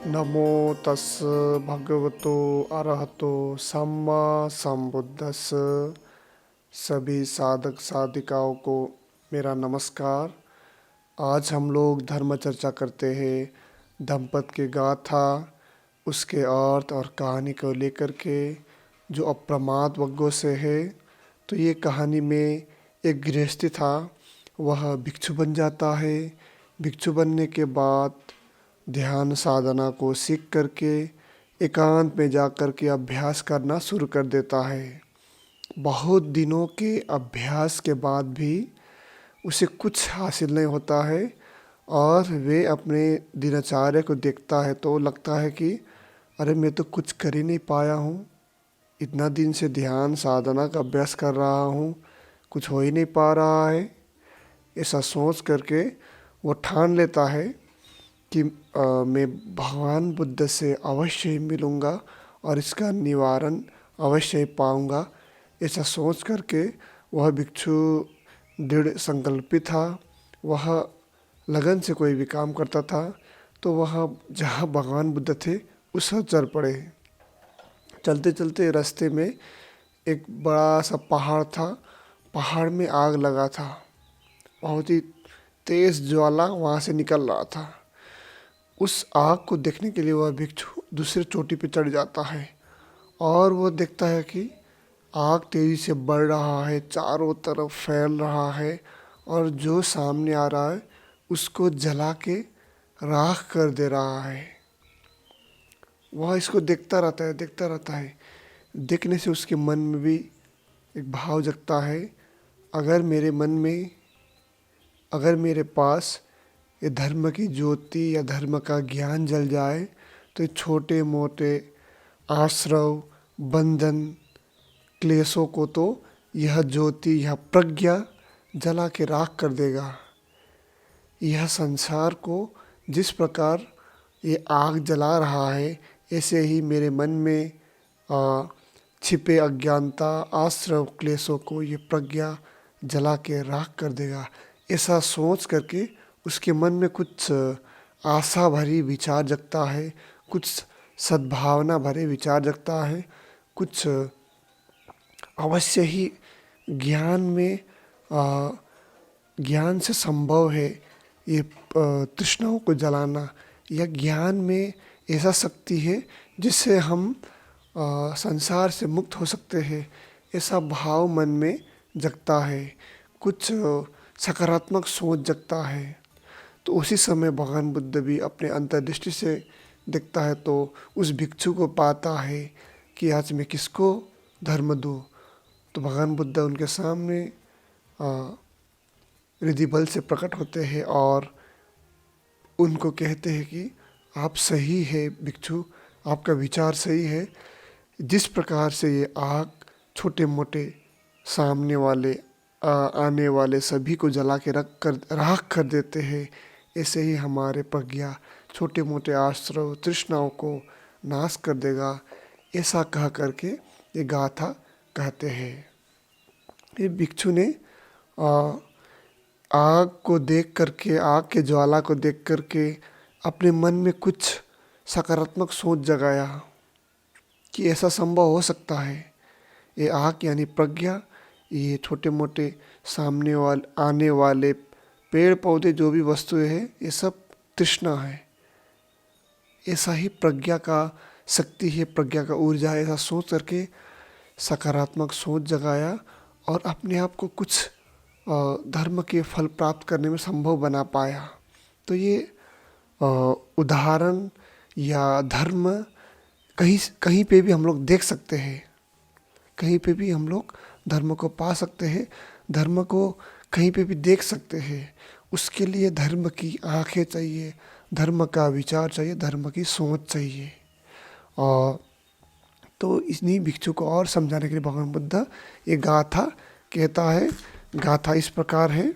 नमो तस् भगवतो अरहतो सम्मा संबुद्धस्स। सभी साधक साधिकाओं को मेरा नमस्कार। आज हम लोग धर्म चर्चा करते हैं दंपत के गाथा, उसके अर्थ और कहानी को लेकर के, जो अप्रमाद वग्गों से है। तो ये कहानी में एक गृहस्थी था, वह भिक्षु बन जाता है। भिक्षु बनने के बाद ध्यान साधना को सीख करके एकांत में जा कर के अभ्यास करना शुरू कर देता है। बहुत दिनों के अभ्यास के बाद भी उसे कुछ हासिल नहीं होता है और वे अपने दिनचर्या को देखता है तो लगता है कि अरे मैं तो कुछ कर ही नहीं पाया हूँ। इतना दिन से ध्यान साधना का अभ्यास कर रहा हूँ, कुछ हो ही नहीं पा रहा है। ऐसा सोच करके वो ठान लेता है कि मैं भगवान बुद्ध से अवश्य ही मिलूँगा और इसका निवारण अवश्य ही पाऊँगा। ऐसा सोच करके वह भिक्षु दृढ़ संकल्पित था। वह लगन से कोई भी काम करता था तो वह जहाँ भगवान बुद्ध थे उस ओर चल पड़े। चलते चलते रास्ते में एक बड़ा सा पहाड़ था। पहाड़ में आग लगा था, बहुत ही तेज ज्वाला वहाँ से निकल रहा था। उस आग को देखने के लिए वह भिक्षु दूसरे चोटी पे चढ़ जाता है और वो देखता है कि आग तेज़ी से बढ़ रहा है, चारों तरफ फैल रहा है और जो सामने आ रहा है उसको जला के राख कर दे रहा है। वह इसको देखता रहता है, देखता रहता है। देखने से उसके मन में भी एक भाव जगता है, अगर मेरे मन में, अगर मेरे पास ये धर्म की ज्योति या धर्म का ज्ञान जल जाए तो ये छोटे मोटे आश्रव, बंधन, क्लेशों को तो यह ज्योति, यह प्रज्ञा जला के राख कर देगा। यह संसार को जिस प्रकार ये आग जला रहा है, ऐसे ही मेरे मन में छिपे अज्ञानता, आश्रव, क्लेशों को ये प्रज्ञा जला के राख कर देगा। ऐसा सोच करके उसके मन में कुछ आशा भरी विचार जगता है, कुछ सद्भावना भरे विचार जगता है, कुछ अवश्य ही ज्ञान में ज्ञान से संभव है ये तृष्णाओं को जलाना। या ज्ञान में ऐसा शक्ति है जिससे हम संसार से मुक्त हो सकते हैं। ऐसा भाव मन में जगता है, कुछ सकारात्मक सोच जगता है। तो उसी समय भगवान बुद्ध भी अपने अंतर्दृष्टि से देखता है तो उस भिक्षु को पाता है कि आज मैं किसको धर्म दूँ। तो भगवान बुद्ध उनके सामने रिद्धि बल से प्रकट होते हैं और उनको कहते हैं कि आप सही है भिक्षु, आपका विचार सही है। जिस प्रकार से ये आग छोटे मोटे सामने वाले आने वाले सभी को जला के राख कर देते हैं, ऐसे ही हमारे प्रज्ञा छोटे मोटे आश्रव, तृष्णाओं को नाश कर देगा। ऐसा कह करके ये गाथा कहते हैं। ये भिक्षु ने आग को देख करके, आग के ज्वाला को देख करके अपने मन में कुछ सकारात्मक सोच जगाया कि ऐसा संभव हो सकता है। ये आग यानी प्रज्ञा, ये छोटे मोटे सामने वाले आने वाले पेड़ पौधे जो भी वस्तुएं हैं, ये सब तृष्णा है। ऐसा ही प्रज्ञा का शक्ति है, प्रज्ञा का ऊर्जा है। ऐसा सोच करके सकारात्मक सोच जगाया और अपने आप को कुछ धर्म के फल प्राप्त करने में संभव बना पाया। तो ये उदाहरण या धर्म कहीं कहीं पे भी हम लोग देख सकते हैं, कहीं पे भी हम लोग धर्म को पा सकते हैं, धर्म को कहीं पे भी देख सकते हैं। उसके लिए धर्म की आंखें चाहिए, धर्म का विचार चाहिए, धर्म की सोच चाहिए। और तो इन्हीं भिक्षु को और समझाने के लिए भगवान बुद्ध ये गाथा कहता है। गाथा इस प्रकार है।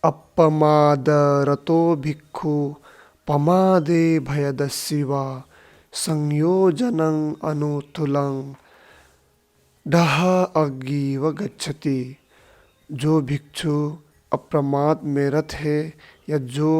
अपमादरतो भिक्खु पमादे भयदस्यवा संयोजनं अनुथुलं डह अग्गिव गच्छति। जो भिक्षु अप्रमाद में रत है या जो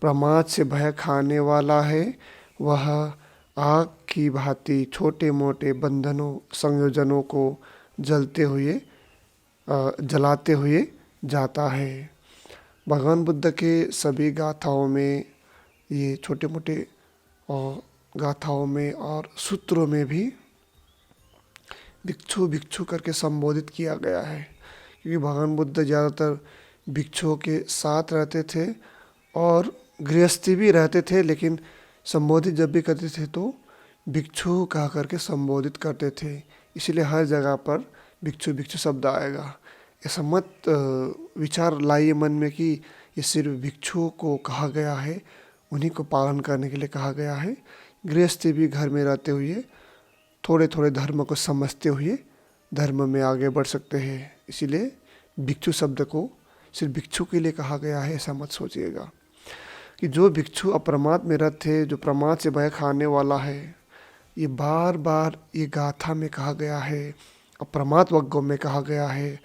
प्रमाद से भय खाने वाला है, वह आग की भांति छोटे मोटे बंधनों संयोजनों को जलाते हुए जाता है। भगवान बुद्ध के सभी गाथाओं में, ये छोटे मोटे गाथाओं में और सूत्रों में भी भिक्षु भिक्षु करके संबोधित किया गया है, क्योंकि भगवान बुद्ध ज़्यादातर भिक्षुओं के साथ रहते थे और गृहस्थी भी रहते थे, लेकिन संबोधित जब भी करते थे तो भिक्षु कहा करके संबोधित करते थे। इसलिए हर जगह पर भिक्षु भिक्षु शब्द आएगा। ऐसा मत विचार लाइए मन में कि ये सिर्फ भिक्षुओं को कहा गया है, उन्हीं को पालन करने के लिए कहा गया है। गृहस्थी भी घर में रहते हुए थोड़े थोड़े धर्म को समझते हुए धर्म में आगे बढ़ सकते हैं। इसीलिए भिक्षु शब्द को सिर्फ भिक्षु के लिए कहा गया है, ऐसा मत सोचिएगा। कि जो भिक्षु अप्रमाद में रत है, जो प्रमाद से भय खाने वाला है, ये बार बार ये गाथा में कहा गया है, अप्रमाद वग्गों में कहा गया है।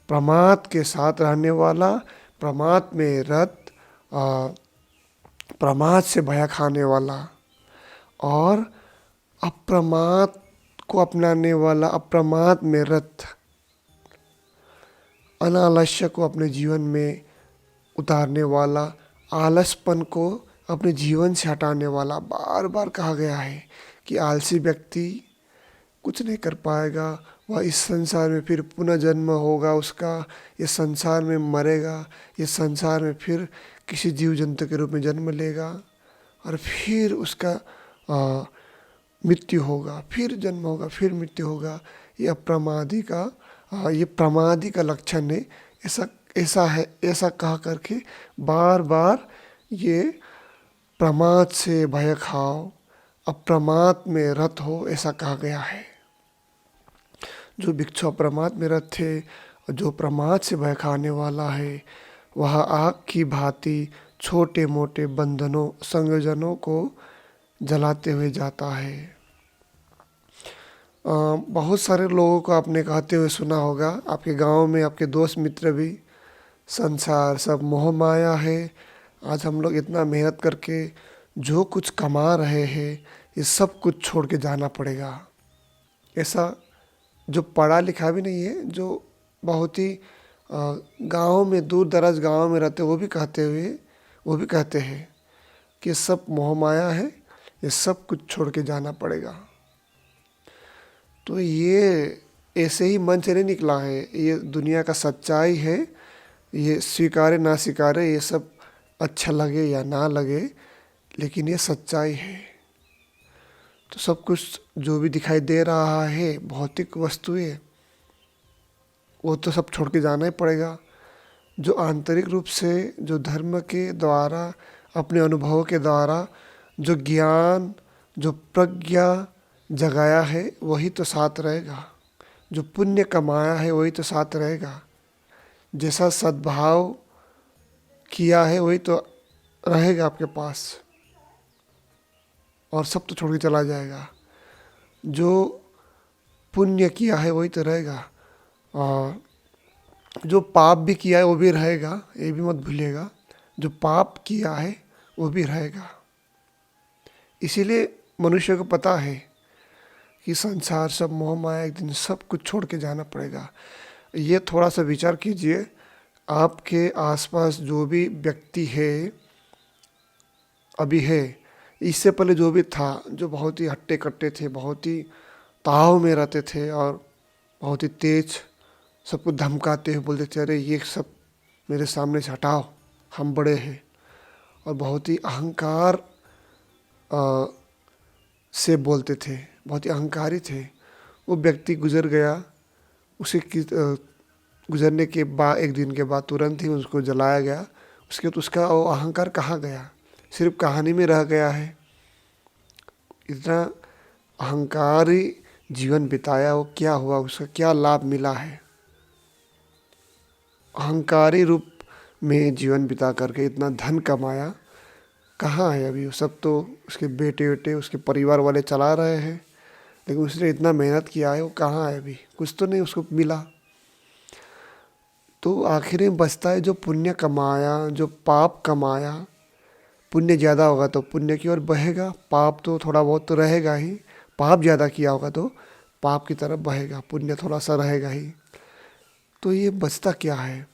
प्रमाद के साथ रहने वाला, प्रमाद में रत, प्रमाद से भय खाने वाला और अप्रमाद को अपनाने वाला, अप्रमाद में रत, अनालस्य को अपने जीवन में उतारने वाला, आलसपन को अपने जीवन से हटाने वाला। बार बार कहा गया है कि आलसी व्यक्ति कुछ नहीं कर पाएगा, वह इस संसार में फिर पुनः जन्म होगा उसका, इस संसार में मरेगा, इस संसार में फिर किसी जीव जंतु के रूप में जन्म लेगा और फिर उसका मृत्यु होगा, फिर जन्म होगा, फिर मृत्यु होगा। ये प्रमादी का लक्षण है। ऐसा कहा करके बार बार ये प्रमाद से भय खाओ, अप्रमाद में रत हो, ऐसा कहा गया है। जो भिक्षु अप्रमाद में रत थे और जो प्रमाद से भय खाने वाला है, वह आग की भांति छोटे मोटे बंधनों संयोजनों को जलाते हुए जाता है। बहुत सारे लोगों को आपने कहते हुए सुना होगा, आपके गांव में आपके दोस्त मित्र भी, संसार सब मोह माया है। आज हम लोग इतना मेहनत करके जो कुछ कमा रहे हैं, ये सब कुछ छोड़ के जाना पड़ेगा। ऐसा जो पढ़ा लिखा भी नहीं है, जो बहुत ही गाँव में, दूर दराज गाँव में रहते, वो भी कहते हैं कि सब मोह माया है, ये सब कुछ छोड़ के जाना पड़ेगा। तो ये ऐसे ही मन से नहीं निकला है, ये दुनिया का सच्चाई है। ये स्वीकारे ना स्वीकारे, ये सब अच्छा लगे या ना लगे, लेकिन ये सच्चाई है। तो सब कुछ जो भी दिखाई दे रहा है भौतिक वस्तुएं, वो तो सब छोड़ के जाना ही पड़ेगा। जो आंतरिक रूप से, जो धर्म के द्वारा, अपने अनुभव के द्वारा जो ज्ञान, जो प्रज्ञा जगाया है, वही तो साथ रहेगा। जो पुण्य कमाया है वही तो साथ रहेगा। जैसा सद्भाव किया है वही तो रहेगा आपके पास, और सब तो छोड़ के चला जाएगा। जो पुण्य किया है वही तो रहेगा, और जो पाप भी किया है वो भी रहेगा, ये भी मत भूलिएगा। जो पाप किया है वो भी रहेगा। इसीलिए मनुष्य को पता है कि संसार सब मोह माया, एक दिन सब कुछ छोड़ के जाना पड़ेगा। ये थोड़ा सा विचार कीजिए, आपके आसपास जो भी व्यक्ति है, अभी है, इससे पहले जो भी था, जो बहुत ही हट्टे कट्टे थे, बहुत ही ताव में रहते थे और बहुत ही तेज, सबको धमकाते हुए बोलते थे, अरे ये सब मेरे सामने से हटाओ, हम बड़े हैं, और बहुत ही अहंकार से बोलते थे, बहुत ही अहंकारी थे। वो व्यक्ति गुजर गया। उसे गुजरने के बाद, एक दिन के बाद तुरंत ही उसको जलाया गया। उसके बाद उसका वो अहंकार कहाँ गया? सिर्फ कहानी में रह गया है। इतना अहंकारी जीवन बिताया, वो क्या हुआ, उसका क्या लाभ मिला है? अहंकारी रूप में जीवन बिता करके इतना धन कमाया, कहाँ है अभी? वो सब तो उसके बेटे बेटे, उसके परिवार वाले चला रहे हैं, लेकिन उसने इतना मेहनत किया है, वो कहाँ है अभी? कुछ तो नहीं उसको मिला। तो आखिर में बचता है जो पुण्य कमाया, जो पाप कमाया। पुण्य ज़्यादा होगा तो पुण्य की ओर बहेगा, पाप तो थोड़ा बहुत तो रहेगा ही। पाप ज़्यादा किया होगा तो पाप की तरफ बहेगा, पुण्य थोड़ा सा रहेगा ही। तो ये बचता क्या है?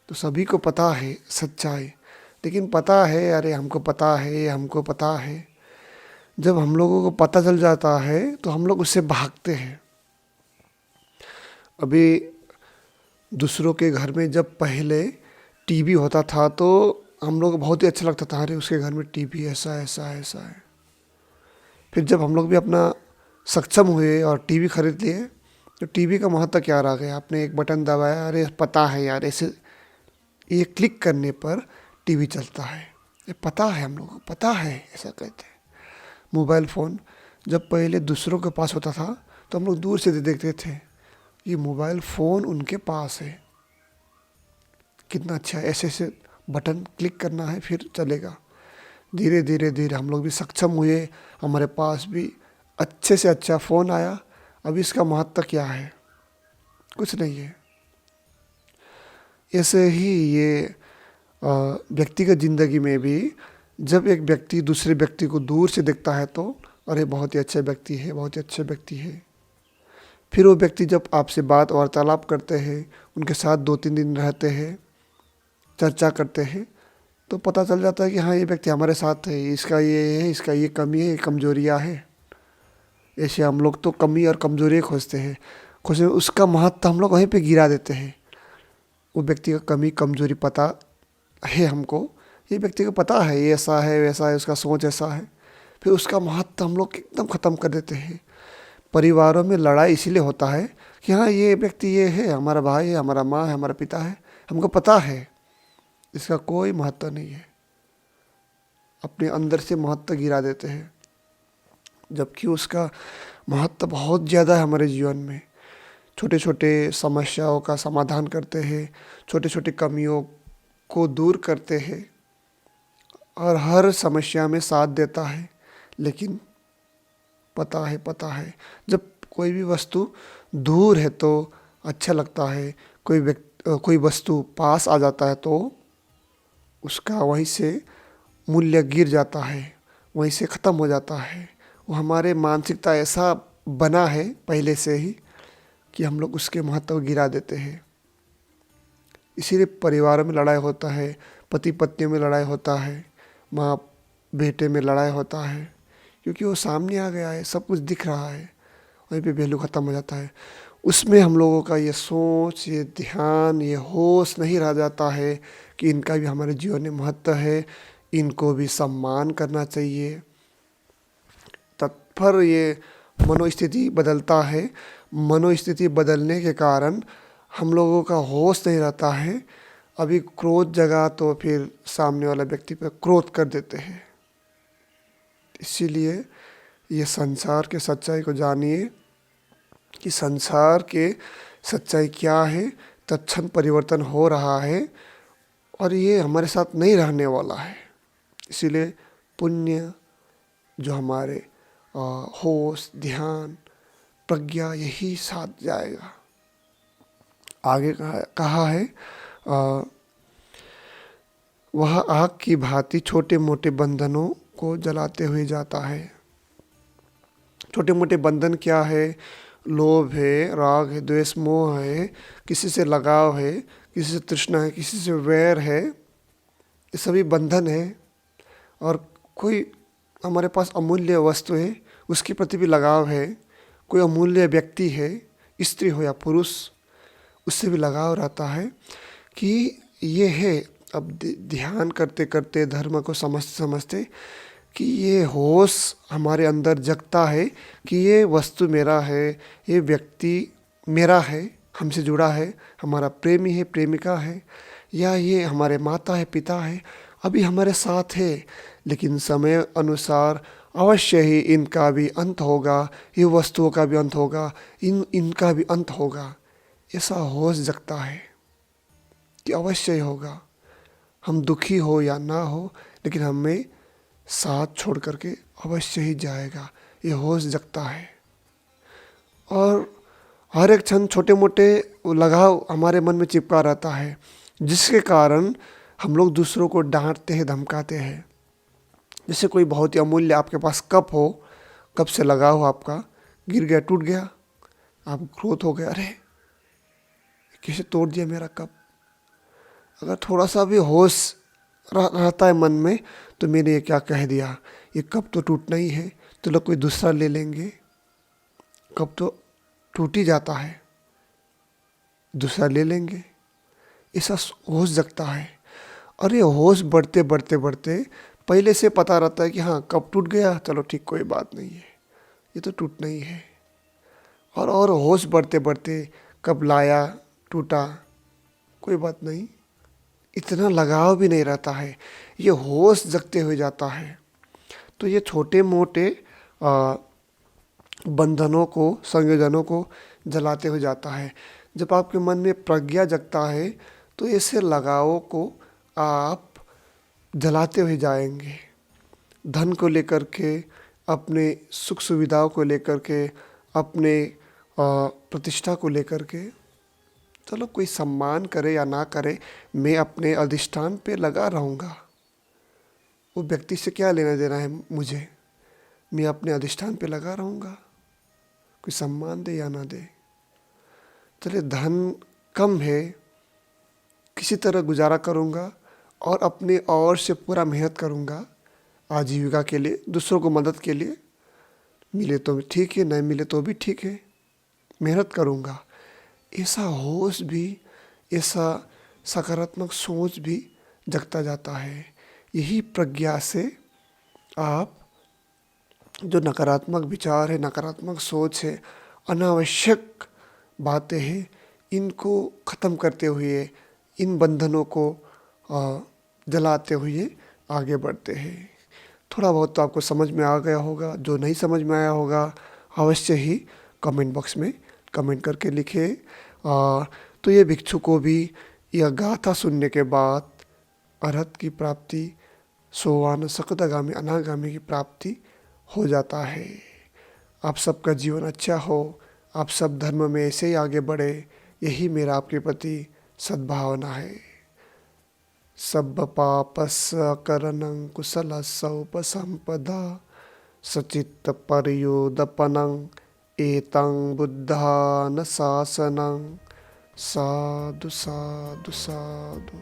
तो सभी को पता है सच्चाई, लेकिन पता है, अरे हमको पता है, हमको पता है। जब हम लोगों को पता चल जाता है तो हम लोग उससे भागते हैं। अभी दूसरों के घर में जब पहले टीवी होता था तो हम लोग को बहुत ही अच्छा लगता था, अरे उसके घर में टीवी ऐसा ऐसा ऐसा है। फिर जब हम लोग भी अपना सक्षम हुए और टीवी खरीद लिए तो टीवी का महत्व क्या रह गया? आपने एक बटन दबाया, अरे पता है यार, ऐसे ये क्लिक करने पर टीवी चलता है, ये पता है, हम लोगों को पता है, ऐसा कहते हैं। मोबाइल फ़ोन जब पहले दूसरों के पास होता था तो हम लोग दूर से देखते थे, ये मोबाइल फ़ोन उनके पास है, कितना अच्छा है, ऐसे ऐसे बटन क्लिक करना है फिर चलेगा। धीरे धीरे धीरे हम लोग भी सक्षम हुए, हमारे पास भी अच्छे से अच्छा फ़ोन आया। अब इसका महत्व क्या है? कुछ नहीं है। ऐसे ही ये व्यक्तिगत ज़िंदगी में भी जब एक व्यक्ति दूसरे व्यक्ति को दूर से देखता है तो अरे बहुत ही अच्छा व्यक्ति है, बहुत ही अच्छा व्यक्ति है। फिर वो व्यक्ति जब आपसे बात वार्तालाप करते हैं, उनके साथ 2-3 दिन रहते हैं, चर्चा करते हैं, तो पता चल जाता है कि हाँ ये व्यक्ति हमारे साथ है, इसका ये है, इसका ये कमी है, ये कमजोरियाँ है। ऐसे हम लोग तो कमी और कमजोरियाँ खोजते हैं, उसका महत्व हम लोग वहीं पे गिरा देते हैं। वो व्यक्ति का कमी कमजोरी पता है हमको, ये व्यक्ति को पता है ये ऐसा है वैसा है, उसका सोच ऐसा है, फिर उसका महत्व हम लोग एकदम ख़त्म कर देते हैं। परिवारों में लड़ाई इसीलिए होता है कि हाँ ये व्यक्ति ये है, हमारा भाई है, हमारा माँ है, हमारा पिता है, हमको पता है, इसका कोई महत्व नहीं है। अपने अंदर से महत्व गिरा देते हैं, जबकि उसका महत्व बहुत ज़्यादा है हमारे जीवन में। छोटे छोटे समस्याओं का समाधान करते हैं, छोटे छोटे कमियों को दूर करते हैं और हर समस्या में साथ देता है। लेकिन पता है जब कोई भी वस्तु दूर है तो अच्छा लगता है, कोई वस्तु पास आ जाता है तो उसका वहीं से मूल्य गिर जाता है, वहीं से ख़त्म हो जाता है। वो हमारे मानसिकता ऐसा बना है पहले से ही कि हम लोग उसके महत्व गिरा देते हैं। इसीलिए परिवारों में लड़ाई होता है, पति पत्नियों में लड़ाई होता है, माँ बेटे में लड़ाई होता है, क्योंकि वो सामने आ गया है, सब कुछ दिख रहा है, वहीं पे वैल्यू ख़त्म हो जाता है। उसमें हम लोगों का ये सोच, ये ध्यान, ये होश नहीं रह जाता है कि इनका भी हमारे जीवन में महत्व है, इनको भी सम्मान करना चाहिए। तत्पर ये मनोस्थिति बदलता है। मनोस्थिति बदलने के कारण हम लोगों का होश नहीं रहता है। अभी क्रोध जगा तो फिर सामने वाला व्यक्ति पर क्रोध कर देते हैं। इसीलिए ये संसार के सच्चाई को जानिए कि संसार के सच्चाई क्या है। तत्क्षण परिवर्तन हो रहा है और ये हमारे साथ नहीं रहने वाला है। इसीलिए पुण्य जो हमारे होश, ध्यान, प्रज्ञा, यही साथ जाएगा। आगे कहा है वह आग की भांति छोटे मोटे बंधनों को जलाते हुए जाता है। छोटे मोटे बंधन क्या है? लोभ है, राग है, द्वेष, मोह है, किसी से लगाव है, किसी से तृष्णा है, किसी से वैर है, ये सभी बंधन है। और कोई हमारे पास अमूल्य वस्तु है, उसके प्रति भी लगाव है। कोई अमूल्य व्यक्ति है, स्त्री हो या पुरुष, उससे भी लगाव रहता है कि ये है। अब ध्यान करते करते, धर्म को समझते समझते कि ये होश हमारे अंदर जगता है कि ये वस्तु मेरा है, ये व्यक्ति मेरा है, हमसे जुड़ा है, हमारा प्रेमी है, प्रेमिका है, या ये हमारे माता है, पिता है, अभी हमारे साथ है, लेकिन समय अनुसार अवश्य ही इनका भी अंत होगा, ये वस्तुओं का भी अंत होगा, इनका भी अंत होगा। ऐसा होश जगता है कि अवश्य ही होगा। हम दुखी हो या ना हो, लेकिन हमें साथ छोड़ करके अवश्य ही जाएगा, ये होश जगता है। और हर एक क्षण छोटे मोटे लगाव हमारे मन में चिपका रहता है, जिसके कारण हम लोग दूसरों को डांटते हैं, धमकाते हैं। जैसे कोई बहुत ही अमूल्य आपके पास कप हो, कप से लगा हो आपका, गिर गया, टूट गया, आप क्रोध हो गए, अरे किसे तोड़ दिया मेरा कप। अगर थोड़ा सा भी होश रहता है मन में, तो मैंने ये क्या कह दिया, ये कप तो टूटना ही है, तो लोग कोई दूसरा ले लेंगे, कप तो टूट ही जाता है, दूसरा ले लेंगे, ऐसा होश जगता है। और ये होश बढ़ते बढ़ते बढ़ते पहले से पता रहता है कि हाँ कब टूट गया, चलो ठीक, कोई बात नहीं है, ये तो टूटना ही है। और होश बढ़ते बढ़ते कब लाया, टूटा, कोई बात नहीं, इतना लगाव भी नहीं रहता है, ये होश जगते हुए जाता है। तो ये छोटे मोटे बंधनों को, संयोजनों को जलाते हुए जाता है। जब आपके मन में प्रज्ञा जगता है तो ऐसे लगावों को आप जलाते हुए जाएंगे। धन को लेकर के, अपने सुख सुविधाओं को लेकर के, अपने प्रतिष्ठा को लेकर के, चलो कोई सम्मान करे या ना करे, मैं अपने अधिष्ठान पे लगा रहूँगा, वो व्यक्ति से क्या लेना देना है मुझे, मैं अपने अधिष्ठान पे लगा रहूँगा, कोई सम्मान दे या ना दे। चलिए धन कम है, किसी तरह गुजारा करूँगा और अपने और से पूरा मेहनत करूँगा आजीविका के लिए, दूसरों को मदद के लिए, मिले तो ठीक है, नहीं मिले तो भी ठीक है, मेहनत करूँगा। ऐसा होश भी, ऐसा सकारात्मक सोच भी जगता जाता है। यही प्रज्ञा से आप जो नकारात्मक विचार है, नकारात्मक सोच है, अनावश्यक बातें हैं, इनको ख़त्म करते हुए, इन बंधनों को जलाते हुए आगे बढ़ते हैं। थोड़ा बहुत तो आपको समझ में आ गया होगा, जो नहीं समझ में आया होगा अवश्य ही कमेंट बॉक्स में कमेंट करके लिखे। तो ये भिक्षु को भी यह गाथा सुनने के बाद अरहत की प्राप्ति, सोवान सकदागामी अनागामी की प्राप्ति हो जाता है। आप सबका जीवन अच्छा हो, आप सब धर्म में ऐसे ही आगे बढ़े, यही मेरा आपके प्रति सद्भावना है। सब पापस करणं कुशलस्य उपसंपदा सचित्त परयोदपनं एतं बुद्धान शासनं। साधु साधु साधु।